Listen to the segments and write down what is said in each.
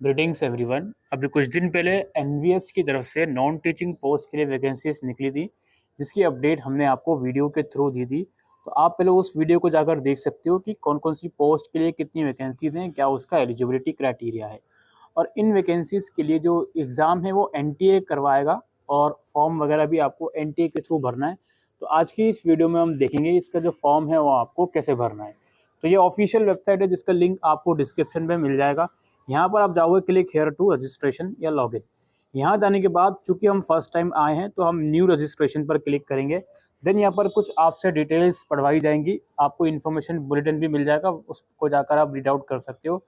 Greetings everyone. अभी कुछ दिन पहले एनवीएस की तरफ से नॉन टीचिंग पोस्ट के लिए वैकेंसीज निकली थी, जिसकी अपडेट हमने आपको वीडियो के थ्रू दी थी। तो आप पहले उस वीडियो को जाकर देख सकते हो कि कौन कौन सी पोस्ट के लिए कितनी वैकेंसीज हैं, क्या उसका एलिजिबिलिटी क्राइटेरिया है। और इन वैकेंसीज के लिए जो एग्ज़ाम है वो एनटीए करवाएगा और फॉर्म वगैरह भी आपको एनटीए के थ्रू भरना है। तो आज की इस वीडियो में हम देखेंगे इसका जो फॉर्म है वो आपको कैसे भरना है। तो ये ऑफिशियल वेबसाइट है जिसका लिंक आपको डिस्क्रिप्शन में मिल जाएगा। यहाँ पर आप जाओगे क्लिक हेयर टू रजिस्ट्रेशन या लॉगिन। यहाँ जाने के बाद चूंकि हम फर्स्ट टाइम आए हैं तो हम न्यू रजिस्ट्रेशन पर क्लिक करेंगे। देन यहाँ पर कुछ आपसे डिटेल्स पढ़वाई जाएंगी, आपको इन्फॉर्मेशन बुलेटिन भी मिल जाएगा, उसको जाकर आप रीड आउट कर सकते हो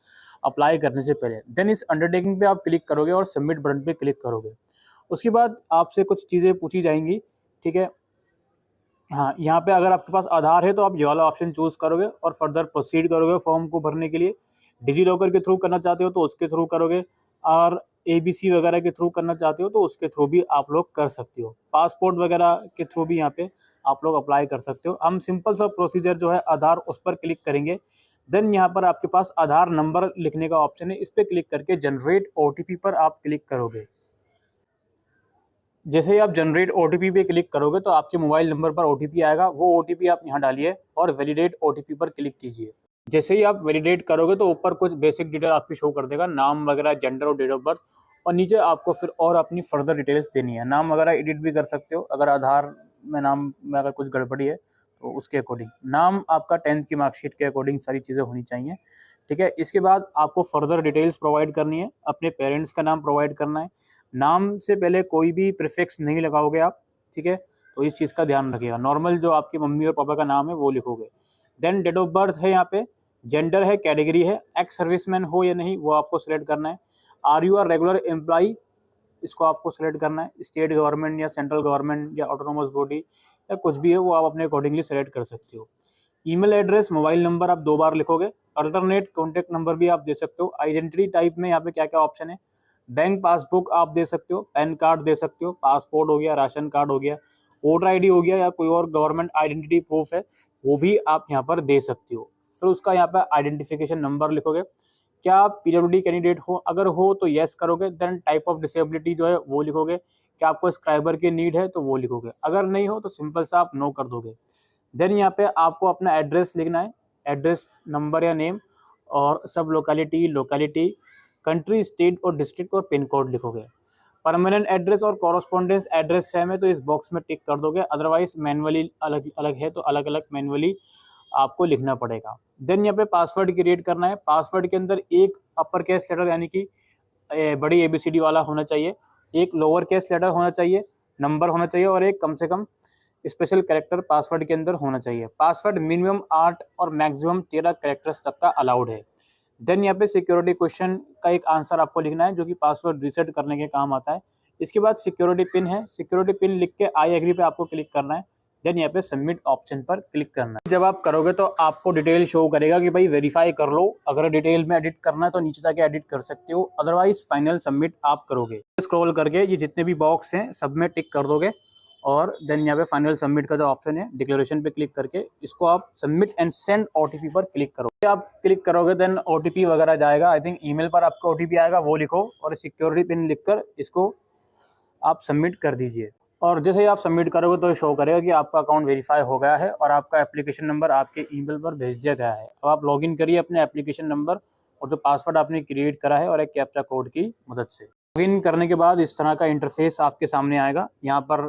अप्लाई करने से पहले। देन इस अंडरटेकिंग पे आप क्लिक करोगे और सबमिट बटन पे क्लिक करोगे। उसके बाद आपसे कुछ चीज़ें पूछी जाएंगी, ठीक है। हाँ, यहाँ पे अगर आपके पास आधार है तो आप ये वाला ऑप्शन चूज करोगे और फर्दर प्रोसीड करोगे फॉर्म को भरने के लिए। डिजी लॉकर के थ्रू करना चाहते हो तो उसके थ्रू करोगे, और एबीसी वगैरह के थ्रू करना चाहते हो तो उसके थ्रू भी आप लोग कर सकते हो। पासपोर्ट वगैरह के थ्रू भी यहाँ पे आप लोग अप्लाई कर सकते हो। हम सिंपल सा प्रोसीजर जो है आधार, उस पर क्लिक करेंगे। देन यहाँ पर आपके पास आधार नंबर लिखने का ऑप्शन है, इस पर क्लिक करके जनरेट ओटीपी पर आप क्लिक करोगे। जैसे ही आप जनरेट ओटीपी पे क्लिक करोगे तो आपके मोबाइल नंबर पर ओटीपी आएगा, वो ओटीपी आप यहाँ डालिए और वैलिडेट ओटीपी पर क्लिक कीजिए। जैसे ही आप वैलिडेट करोगे तो ऊपर कुछ बेसिक डिटेल आपकी शो कर देगा, नाम वगैरह, जेंडर और डेट ऑफ बर्थ। और नीचे आपको फिर और अपनी फर्दर डिटेल्स देनी है। नाम वगैरह एडिट भी कर सकते हो, अगर आधार में नाम में अगर कुछ गड़बड़ी है तो उसके अकॉर्डिंग। नाम आपका 10th की मार्कशीट के अकॉर्डिंग सारी चीज़ें होनी चाहिए, ठीक है। इसके बाद आपको फर्दर डिटेल्स प्रोवाइड करनी है, अपने पेरेंट्स का नाम प्रोवाइड करना है। नाम से पहले कोई भी प्रीफिक्स नहीं लगाओगे आप, ठीक है। तो इस चीज़ का ध्यान रखिएगा, नॉर्मल जो आपकी मम्मी और पापा का नाम है वो लिखोगे। देन डेट ऑफ बर्थ है यहाँ पे, जेंडर है, कैटेगरी है, एक्स सर्विसमैन हो या नहीं वो आपको सेलेक्ट करना है। Are you are regular employee, इसको आपको सेलेक्ट करना है। स्टेट गवर्नमेंट या सेंट्रल गवर्नमेंट या ऑटोनोमस बॉडी या कुछ भी है वो आप अपने अकॉर्डिंगली सेलेक्ट कर सकते हो। ईमेल एड्रेस, मोबाइल नंबर आप 2 बार लिखोगे। अल्टरनेट कॉन्टैक्ट नंबर भी आप दे सकते हो। आइडेंटिटी टाइप में यहाँ पे क्या क्या ऑप्शन है, बैंक पासबुक आप दे सकते हो, पैन कार्ड दे सकते हो, पासपोर्ट हो गया, राशन कार्ड हो गया, वोटर आईडी हो गया, या कोई और गवर्नमेंट आइडेंटिटी प्रूफ है वो भी आप यहाँ पर दे सकते हो। फिर उसका यहाँ पर आइडेंटिफिकेशन नंबर लिखोगे। क्या आप पीडब्ल्यूडी कैंडिडेट हो, अगर हो तो येस करोगे। देन टाइप ऑफ डिसेबिलिटी जो है वो लिखोगे। क्या आपको स्क्राइबर की नीड है तो वो लिखोगे, अगर नहीं हो तो सिंपल सा आप नो कर दोगे। देन यहाँ पे आपको अपना एड्रेस लिखना है, एड्रेस नंबर या नेम, और सब लोकेलिटी, लोकेलिटी, कंट्री, स्टेट और डिस्ट्रिक्ट और पिन कोड लिखोगे। परमानेंट एड्रेस और कॉरस्पॉन्डेंस एड्रेस सेम है तो इस बॉक्स में टिक कर दोगे, अदरवाइज मैनुअली अलग अलग है तो अलग अलग मैनुअली आपको लिखना पड़ेगा। देन यहाँ पे पासवर्ड क्रिएट करना है। पासवर्ड के अंदर एक अपर केस लेटर यानी कि बड़ी एबीसीडी वाला होना चाहिए, एक लोअर केस लेटर होना चाहिए, नंबर होना चाहिए, और एक कम से कम स्पेशल कैरेक्टर पासवर्ड के अंदर होना चाहिए। पासवर्ड मिनिमम 8 और मैक्सिमम 13 कैरेक्टर्स तक का अलाउड है। देन यहाँ पे सिक्योरिटी क्वेश्चन का एक आंसर आपको लिखना है जो कि पासवर्ड रीसेट करने के काम आता है। इसके बाद सिक्योरिटी पिन है, सिक्योरिटी पिन लिख के आई एग्री पे आपको क्लिक करना है। देन यहाँ पे सबमिट ऑप्शन पर क्लिक करना है। जब आप करोगे तो आपको डिटेल शो करेगा कि भाई वेरीफाई कर लो। अगर डिटेल में एडिट करना है तो नीचे जाके एडिट कर सकते हो, अदरवाइज फाइनल सबमिट आप करोगे। स्क्रॉल करके ये जितने भी बॉक्स हैं सब में टिक कर दोगे, और देन यहाँ पे फाइनल सबमिट का जो ऑप्शन है डिक्लेरेशन पे क्लिक करके इसको आप सबमिट एंड सेंड ओटीपी पर क्लिक करोगे। आप क्लिक करोगे देन ओटीपी वगैरह जाएगा, आई थिंक ईमेल पर आपका ओटीपी आएगा, वो लिखो और सिक्योरिटी पिन लिखकर इसको आप सबमिट कर दीजिए। और जैसे ही आप सबमिट करोगे तो शो करेगा कि आपका अकाउंट वेरीफाई हो गया है और आपका एप्लीकेशन नंबर आपके ईमेल पर भेज दिया गया है। अब आप लॉगिन करिए अपने एप्लीकेशन नंबर और जो पासवर्ड आपने क्रिएट करा है और एक कैप्चा कोड की मदद से। लॉगिन करने के बाद इस तरह का इंटरफेस आपके सामने आएगा। यहाँ पर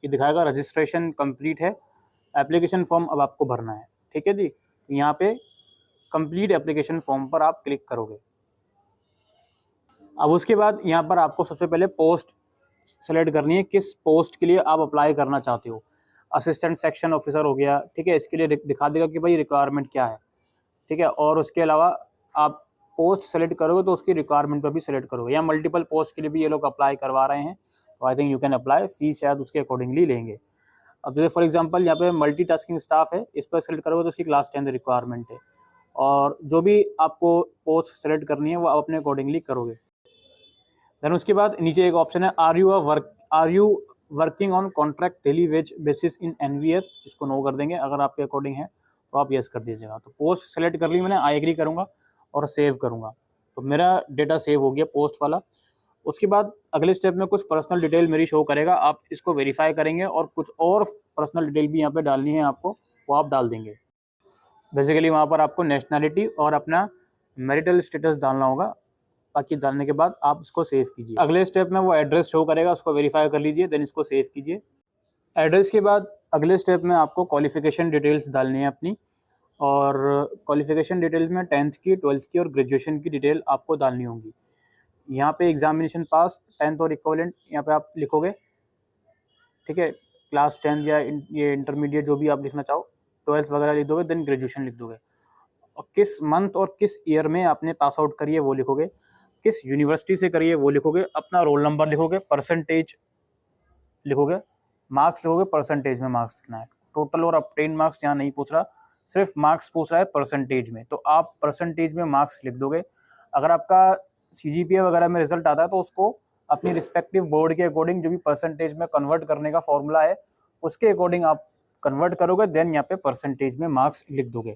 ये दिखाएगा रजिस्ट्रेशन कंप्लीट है, एप्लीकेशन फॉर्म अब आपको भरना है, ठीक है जी। यहाँ पे कंप्लीट एप्लीकेशन फॉर्म पर आप क्लिक करोगे। अब उसके बाद यहाँ पर आपको सबसे पहले पोस्ट सेलेक्ट करनी है, किस पोस्ट के लिए आप अप्लाई करना चाहते हो। असिस्टेंट सेक्शन ऑफिसर हो गया, ठीक है, इसके लिए दिखा देगा कि भाई रिक्वायरमेंट क्या है, ठीक है। और उसके अलावा आप पोस्ट सेलेक्ट करोगे तो उसकी रिक्वायरमेंट पर भी सेलेक्ट करोगे, या मल्टीपल पोस्ट के लिए भी ये लोग अप्लाई करवा रहे हैं तो I think you can apply, fees शायद उसके अकॉर्डिंगली लेंगे। अब जैसे फॉर एग्जांपल यहाँ पे मल्टीटास्किंग स्टाफ है, इस पर सेलेक्ट करोगे तो उसकी क्लास 10 रिक्वायरमेंट है, और जो भी आपको पोस्ट सेलेक्ट करनी है वो आप अपने अकॉर्डिंगली करोगे। देन उसके बाद नीचे एक ऑप्शन है are you working on contract daily wage basis in NVS, इसको नो कर देंगे, अगर आपके अकॉर्डिंग है तो आप यस कर दीजिएगा। तो पोस्ट सेलेक्ट कर ली मैंने, आई एग्री करूँगा और सेव करूँगा। तो मेरा डेटा सेव हो गया पोस्ट वाला। उसके बाद अगले स्टेप में कुछ पर्सनल डिटेल मेरी शो करेगा, आप इसको वेरीफाई करेंगे और कुछ और पर्सनल डिटेल भी यहाँ पे डालनी है आपको, वो आप डाल देंगे। बेसिकली वहाँ पर आपको नेशनैलिटी और अपना मैरिटल स्टेटस डालना होगा। बाकी डालने के बाद आप इसको सेव कीजिए। अगले स्टेप में वो एड्रेस शो करेगा, उसको वेरीफाई कर लीजिए, देन इसको सेव कीजिए। एड्रेस के बाद अगले स्टेप में आपको क्वालिफिकेशन डिटेल्स डालनी है अपनी, और क्वालिफिकेशन डिटेल्स में 10th की, 12th की और ग्रेजुएशन की डिटेल आपको डालनी होगी। यहाँ पे एग्जामिनेशन पास, 10th और इक्विवेलेंट यहाँ पे आप लिखोगे, ठीक है। क्लास 10 या ये इंटरमीडिएट जो भी आप लिखना चाहो, 12th वगैरह लिख दोगे, देन ग्रेजुएशन लिख दोगे। और किस मंथ और किस ईयर में आपने पास आउट करी है वो लिखोगे, किस यूनिवर्सिटी से करी है वो लिखोगे, अपना रोल नंबर लिखोगे, परसेंटेज लिखोगे, मार्क्स लिखोगे, परसेंटेज में मार्क्स लिखना है। टोटल और ऑब्टेन मार्क्स यहाँ नहीं पूछ रहा, सिर्फ मार्क्स पूछ रहा है परसेंटेज में, तो आप परसेंटेज में मार्क्स लिख दोगे। अगर आपका CGPA वगैरह में रिजल्ट आता है तो उसको अपनी रिस्पेक्टिव बोर्ड के अकॉर्डिंग जो भी परसेंटेज में कन्वर्ट करने का फॉर्मूला है उसके अकॉर्डिंग आप कन्वर्ट करोगे, देन यहाँ पे परसेंटेज में मार्क्स लिख दोगे,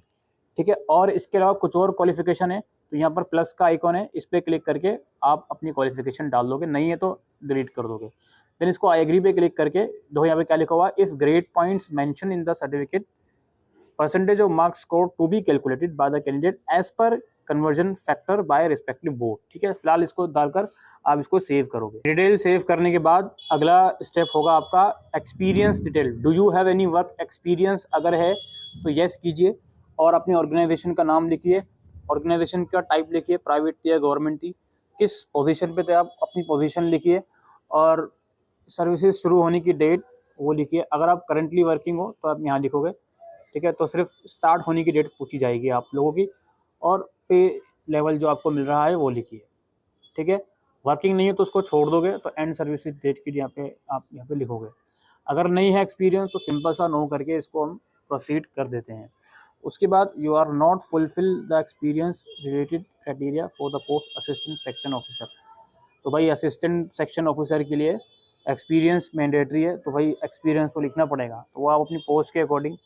ठीक है। और इसके अलावा कुछ और क्वालिफिकेशन है तो यहाँ पर प्लस का आइकॉन है, इस पर क्लिक करके आप अपनी क्वालिफिकेशन डाल दोगे, नहीं है तो डिलीट कर दोगे। देन इसको आई एग्री पे क्लिक करके दो, यहाँ पे क्या लिखा हुआ है, if grade points mention in the certificate percentage of marks score to be calculated by the candidate as per conversion factor by respective board, ठीक है। फिलहाल इसको डालकर आप इसको सेव करोगे। डिटेल सेव करने के बाद अगला स्टेप होगा आपका experience detail. Do you have any work experience, अगर है तो येस कीजिए और अपनी ऑर्गेनाइजेशन का नाम लिखिए, ऑर्गेनाइजेशन का टाइप लिखिए, प्राइवेट थी या गवर्नमेंट थी, किस पोजीशन पे थे आप अपनी पोजीशन लिखिए, और सर्विसेज शुरू होने की डेट वो लिखिए। अगर आप करंटली वर्किंग हो तो आप यहाँ लिखोगे, ठीक है। तो सिर्फ स्टार्ट होने की डेट पूछी जाएगी आप लोगों की, और पे लेवल जो आपको मिल रहा है वो लिखिए, ठीक है। वर्किंग नहीं है तो उसको छोड़ दोगे, तो एंड सर्विस डेट की यहाँ पे आप यहाँ पे लिखोगे। अगर नहीं है एक्सपीरियंस तो सिंपल सा नो करके इसको हम प्रोसीड कर देते हैं। उसके बाद you are not fulfil the experience related criteria for the post assistant section officer. तो भाई असिस्टेंट सेक्शन ऑफिसर के लिए एक्सपीरियंस मैंडेटरी है, तो भाई एक्सपीरियंस तो लिखना पड़ेगा। तो वो आप अपनी पोस्ट के अकॉर्डिंग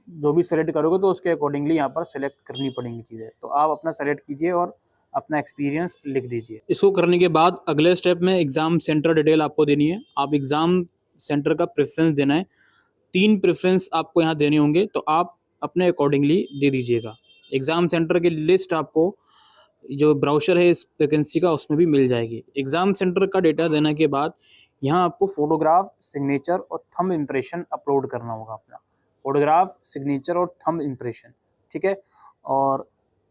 जो भी सेलेक्ट करोगे तो उसके अकॉर्डिंगली यहाँ पर सेलेक्ट करनी पड़ेंगी चीज़ें, तो आप अपना सेलेक्ट कीजिए और अपना एक्सपीरियंस लिख दीजिए। इसको करने के बाद अगले स्टेप में एग्ज़ाम सेंटर डिटेल आपको देनी है। आप एग्ज़ाम सेंटर का प्रेफरेंस देना है, 3 प्रेफरेंस आपको यहाँ देने होंगे, तो आप अपने अकॉर्डिंगली दे दीजिएगा। एग्ज़ाम सेंटर की लिस्ट आपको जो ब्राउज़र है इस वैकेंसी का उसमें भी मिल जाएगी। एग्ज़ाम सेंटर का डेटा देने के बाद यहाँ आपको फ़ोटोग्राफ, सिग्नेचर और थंब इम्प्रेशन अपलोड करना होगा अपना। फोटोग्राफ, सिग्नेचर और थंब इम्प्रेशन, ठीक है। और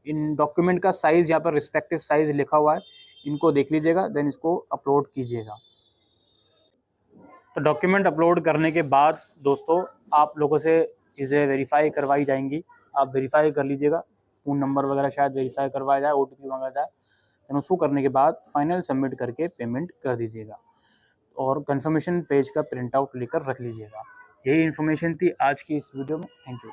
इन डॉक्यूमेंट का साइज़ यहाँ पर रिस्पेक्टिव साइज़ लिखा हुआ है, इनको देख लीजिएगा, देन इसको अपलोड कीजिएगा। तो डॉक्यूमेंट अपलोड करने के बाद दोस्तों आप लोगों से चीज़ें वेरीफाई करवाई जाएंगी, आप वेरीफाई कर लीजिएगा। फ़ोन नंबर वगैरह शायद वेरीफाई करवाया जाए, OTP मांगा जाए, देन उसको करने के बाद फाइनल सबमिट करके पेमेंट कर दीजिएगा, और कंफर्मेशन पेज का प्रिंट आउट लेकर रख लीजिएगा। यही इन्फॉर्मेशन थी आज की इस वीडियो में। Thank you.